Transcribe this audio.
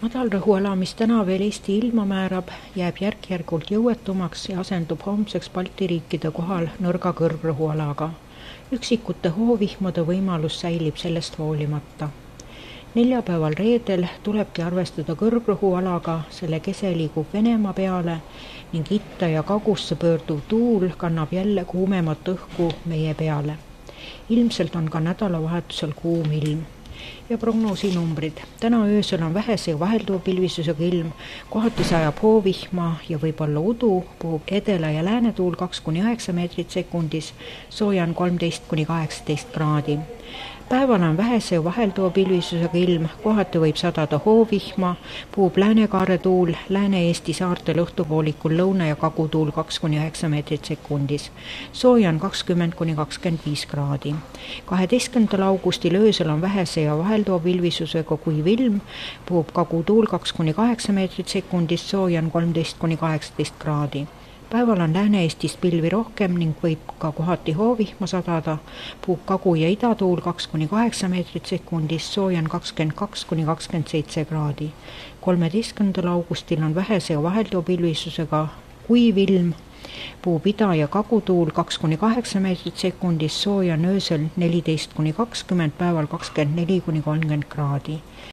Madalrõhuala, mis täna veel Eesti ilma määrab, jääb järk-järgult jõuetumaks ja asendub homseks Balti riikide kohal nõrga kõrgrõhualaga. Üksikute hoovihmade võimalus säilib sellest hoolimata. Neljapäeval reedel tulebki arvestada kõrgrõhualaga, selle kese liigub Venemaa peale ning itta ja kagusse pöörduv tuul kannab jälle kuumemat õhku meie peale. Ilmselt on ka nädalavahetusel kuum ilm. Ja prognoosinumbrid. Täna öösel on vähese ja vahelduva pilvisusega ilm, kohati sajab hoovihma ja võib-olla udu, puhub edela- ja läänetuul 2–9 meetrit sekundis, sooja on 13–18 kraadi. Päeval on vähese ja vahelduva pilvisusega ilm, kohati võib sadada hoovihma, puhub läänekaare tuul, Lääne-Eesti saartel õhtupoolikul lõuna- ja kagutuul 2–9 meetrit sekundis. Sooja on 20–25 kraadi. 12. augustil öösel on vähese ja vahelduva pilvisusega kuiv ilm, puhub kagutuul 2–8 meetrit sekundis, sooja on 13–18 kraadi. Päeval on Lääne-Eestist pilvi rohkem ning võib ka kohati hoovihma sadada, puhub kagu- ja idatuul 2–8 meetrit sekundis, sooja on 22–27 kraadi. 13. augustil on vähese ja vahelduva pilvisusega kuiv ilm, puhub ida- ja kagutuul 2–8 meetrit sekundis, sooja on öösel 14–20, päeval 24–30 kraadi.